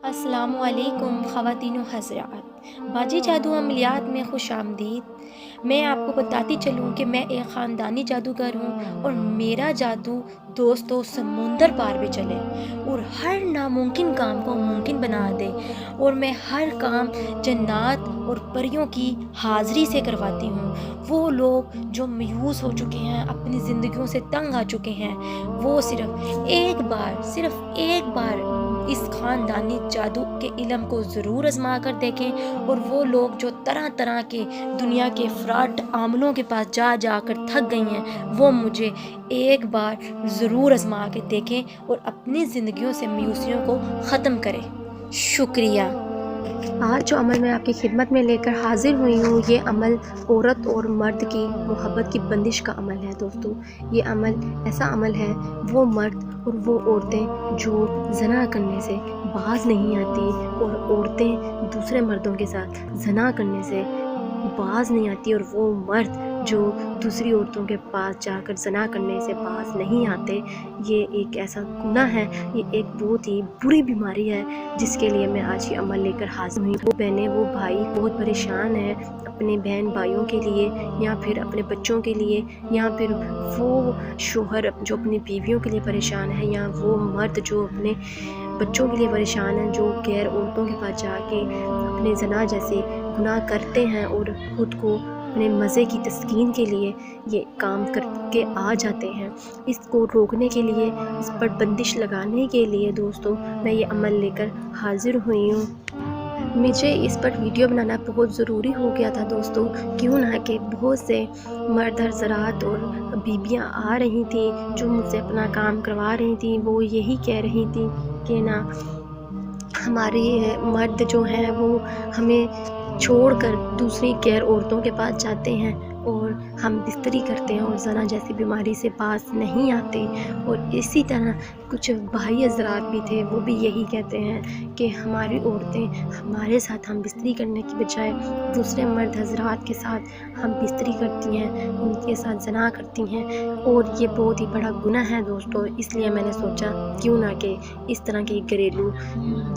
अस्सलाम वालेकुम ख़वातीन व हज़रात। बाजी जादू अमलियात में खुश आमदीद। मैं आपको बताती चलूँ कि मैं एक ख़ानदानी जादूगर हूँ और मेरा जादू दोस्तों समुंदर पार भी चले और हर नामुमकिन काम को मुमकिन बना दे। और मैं हर काम जन्नात और परियों की हाज़िरी से करवाती हूँ। वो लोग जो मायूस हो चुके हैं, अपनी ज़िंदगियों से तंग आ चुके हैं, वो सिर्फ़ एक बार इस ख़ानदानी जादू के इल्म को ज़रूर आज़मा कर देखें। और वो लोग जो तरह तरह के दुनिया के फ्रॉड आमलों के पास जा जा कर थक गई हैं, वो मुझे एक बार ज़रूर आज़मा के देखें और अपनी ज़िंदगियों से मायूसियों को ख़त्म करें। शुक्रिया। आज जो अमल मैं आपकी खिदमत में लेकर हाजिर हुई हूँ, ये अमल औरत और मर्द की मोहब्बत की बंदिश का अमल है दोस्तों। ये अमल ऐसा अमल है, वो मर्द और वो औरतें जो ज़ना करने से बाज नहीं आती और औरतें दूसरे मर्दों के साथ ज़ना करने से बाज नहीं आती और वो मर्द जो दूसरी औरतों के पास जाकर ज़ना करने से बाज नहीं आते, ये एक ऐसा गुनाह है, ये एक बहुत ही बुरी बीमारी है जिसके लिए मैं आज ये अमल लेकर हाजिर हुई। वो बहनें, वो भाई बहुत परेशान हैं अपने बहन भाइयों के लिए, या फिर अपने बच्चों के लिए, या फिर वो शोहर जो अपनी बीवियों के लिए परेशान है, या वो मर्द जो अपने बच्चों के लिए परेशान हैं, जो गैर औरतों के पास जाके अपने ज़ना जैसे गुनाह करते हैं और ख़ुद को अपने मज़े की तस्कीन के लिए ये काम करके आ जाते हैं। इसको रोकने के लिए, इस पर बंदिश लगाने के लिए दोस्तों मैं ये अमल लेकर हाजिर हुई हूँ। मुझे इस पर वीडियो बनाना बहुत ज़रूरी हो गया था दोस्तों, क्यों ना कि बहुत से मर्द हज़रात और बीबियाँ आ रही थी जो मुझसे अपना काम करवा रही थी। वो यही कह रही थी कि ना हमारे मर्द जो हैं वो हमें छोड़कर दूसरी गैर औरतों के पास जाते हैं और हम बिस्तरी करते हैं और ज़ना जैसी बीमारी से पास नहीं आते। और इसी तरह कुछ भाई हज़रात भी थे, वो भी यही कहते हैं कि हमारी औरतें हमारे साथ हम बिस्तरी करने की बजाय दूसरे मर्द हज़रात के साथ हम बिस्तरी करती हैं, उनके साथ ज़ना करती हैं, और ये बहुत ही बड़ा गुनाह है दोस्तों। इसलिए मैंने सोचा क्यों ना कि इस तरह के घरेलू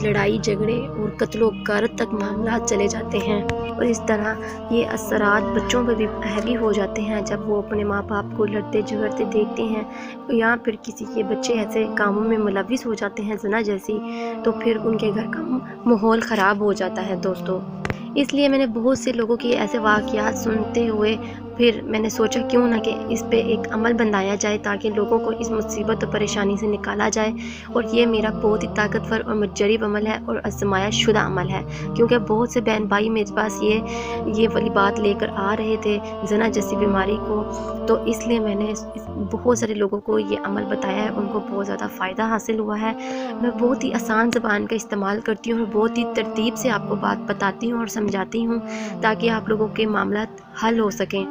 लड़ाई झगड़े और कत्लो गारत तक मामला चले जाते हैं और इस तरह ये असरात बच्चों पर भी हावी हो जाते हैं जब वो अपने माँ बाप को लड़ते झगड़ते देखते हैं, या फिर किसी के बच्चे ऐसे कामों में मुलविस हो जाते हैं ज़ना जैसी, तो फिर उनके घर का माहौल ख़राब हो जाता है दोस्तों। इसलिए मैंने बहुत से लोगों के ऐसे वाक़यात सुनते हुए फिर मैंने सोचा क्यों ना कि इस पे एक अमल बनाया जाए ताकि लोगों को इस मुसीबत और परेशानी से निकाला जाए। और ये मेरा बहुत ही ताकतवर और मुजर्रब अमल है और आज़माया शुदा अमल है, क्योंकि बहुत से बहन भाई मेरे पास ये वाली बात लेकर आ रहे थे, ज़ना जैसी बीमारी को। तो इसलिए मैंने बहुत सारे लोगों को ये अमल बताया है, उनको बहुत ज़्यादा फ़ायदा हासिल हुआ है। मैं बहुत ही आसान ज़बान का इस्तेमाल करती हूँ और बहुत ही तरतीब से आपको बात बताती हूँ और समझाती हूँ ताकि आप लोगों के मामला हल हो सकें।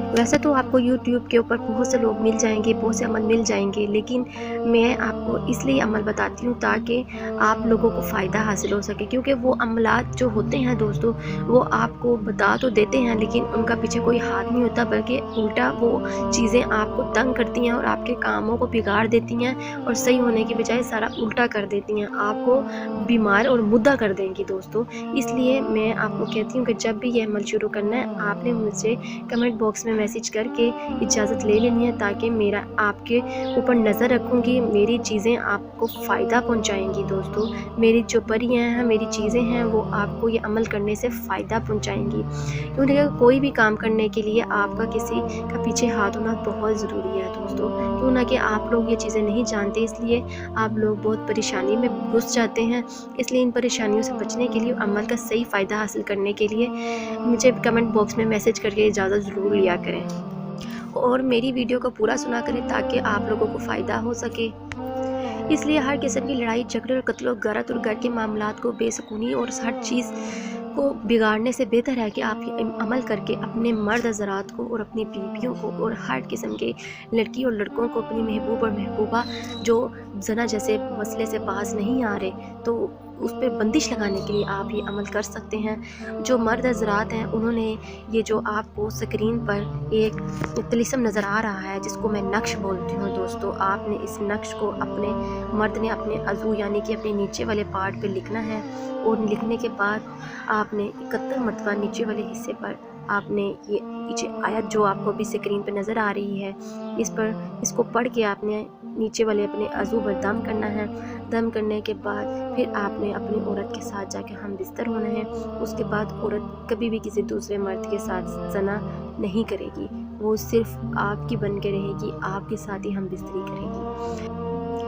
वैसे तो आपको YouTube के ऊपर बहुत से लोग मिल जाएंगे, बहुत से अमल मिल जाएंगे, लेकिन मैं आपको इसलिए अमल बताती हूँ ताकि आप लोगों को फ़ायदा हासिल हो सके। क्योंकि वो अमलात जो होते हैं दोस्तों, वो आपको बता तो देते हैं लेकिन उनका पीछे कोई हाथ नहीं होता, बल्कि उल्टा वो चीज़ें आपको तंग करती हैं और आपके कामों को बिगाड़ देती हैं और सही होने की बजाय सारा उल्टा कर देती हैं, आपको बीमार और मुद्दा कर देंगी दोस्तों। इसलिए मैं आपको कहती हूँ कि जब भी ये अमल शुरू करना है, आपने मुझसे कमेंट बॉक्स में मैसेज करके इजाज़त ले लेनी है, ताकि मेरा आपके ऊपर नज़र रखूँगी, मेरी चीज़ें आपको फ़ायदा पहुँचाएंगी दोस्तों। मेरी जो परियाँ हैं, मेरी चीज़ें हैं, वो आपको ये अमल करने से फ़ायदा पहुँचाएंगी। क्योंकि कोई भी काम करने के लिए आपका किसी का पीछे हाथ होना बहुत ज़रूरी है दोस्तों। क्यों ना कि आप लोग ये चीज़ें नहीं जानते, इसलिए आप लोग बहुत परेशानी में घुस जाते हैं। इसलिए इन परेशानियों से बचने के लिए, अमल का सही फ़ायदा हासिल करने के लिए मुझे कमेंट बॉक्स में मैसेज करके इजाज़त ज़रूर लिया करें और मेरी वीडियो को पूरा सुना करें ताकि आप लोगों को फ़ायदा हो सके। इसलिए हर किस्म की लड़ाई झगड़े और कत्लो गारत और घर के मामलात को बेसुकूनी और हर चीज़ को बिगाड़ने से बेहतर है कि आप ये अमल करके अपने मर्द हज़रात को और अपनी बीवियों को और हर किस्म के लड़की और लड़कों को, अपनी महबूब और महबूबा जो ज़ना जैसे मसले से बाज नहीं आ रहे, तो उस पर बंदिश लगाने के लिए आप ये अमल कर सकते हैं। जो मर्द हज़रात हैं उन्होंने ये जो आपको स्क्रीन पर एक तिलिस्म नज़र आ रहा है जिसको मैं नक्श बोलती हूँ दोस्तों, आपने इस नक्श को अपने मर्द ने अपने अज़ू यानी कि अपने नीचे वाले पार्ट पे लिखना है, और लिखने के बाद आपने 71 मरतबा नीचे वाले हिस्से पर आपने ये नीचे आयत जो आपको अभी स्क्रीन पे नज़र आ रही है इसको पढ़ के आपने नीचे वाले अपने अज़ू पर दम करना है। दम करने के बाद फिर आपने अपनी औरत के साथ जाके हम बिस्तर होना है। उसके बाद औरत कभी भी किसी दूसरे मर्द के साथ ज़ना नहीं करेगी, वो सिर्फ आपकी बन के रहेगी, आपके साथ ही हम बिस्तरी करेगी।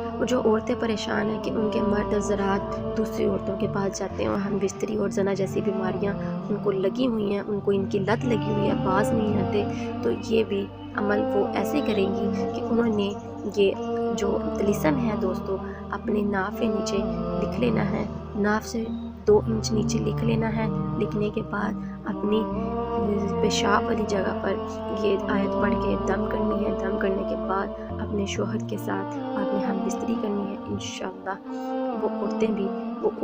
और जो औरतें परेशान हैं कि उनके मर्द हज़रात दूसरी औरतों के पास जाते हैं और हम बिस्तरी और ज़ना जैसी बीमारियां उनको लगी हुई हैं, उनको इनकी लत लगी हुई है, बाज नहीं आते, तो ये भी अमल वो ऐसे करेंगी कि उन्होंने ये जो तिलिस्म है दोस्तों अपने नाफ के नीचे लिख लेना है, नाफ से 2 इंच नीचे लिख लेना है। लिखने के बाद अपनी पेशाब वाली जगह पर ये आयत पढ़ के दम करनी है। दम करने के बाद अपने शोहर के साथ आपने हम बिस्तरी करनी है। इंशाअल्लाह वो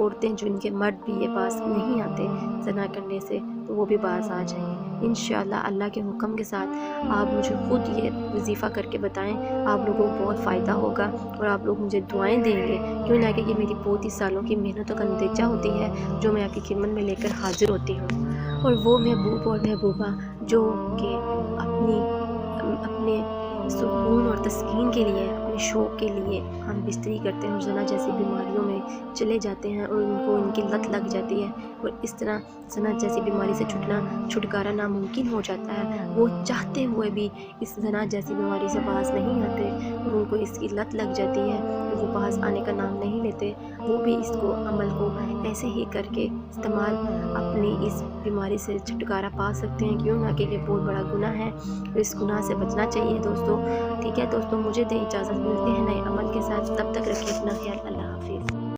औरतें जो इनके मर्द भी ये बाज नहीं आते ज़ना करने से, तो वो भी बाज आ जाएंगे इंशाअल्लाह। अल्लाह के हुक्म के साथ आप मुझे ख़ुद ये वजीफ़ा करके बताएं, आप लोगों को बहुत फ़ायदा होगा और आप लोग मुझे दुआएं देंगे, क्यों ना कि ये मेरी बहुत ही सालों की मेहनतों का नतीजा होती है जो मैं आपकी खिदमत में लेकर हाजिर होती हूँ। और वो महबूब और महबूबा जो कि अपने सुकून और तस्कीन के लिए, अपने शौक़ के लिए हम बिस्तरी करते हैं और ज़ना जैसी बीमारियों में चले जाते हैं और उनको इनकी लत लग जाती है, और इस तरह ज़ना जैसी बीमारी से छुटकारा नामुमकिन हो जाता है। वो चाहते हुए भी इस ज़ना जैसी बीमारी से बाज नहीं आते और उनको इसकी लत लग जाती है, तो वो बाज आने का नाम नहीं लेते। वो भी इसको अमल को ऐसे ही करके इस्तेमाल अपनी इस बीमारी से छुटकारा पा सकते हैं, क्यों ना कि ये बहुत बड़ा गुनाह है और इस गुनाह से बचना चाहिए दोस्तों। ठीक है दोस्तों, मुझे दें इजाज़त, मिलते हैं नए अमल के साथ, तब तक रखिए अपना ख्याल। अल्लाह हाफिज़।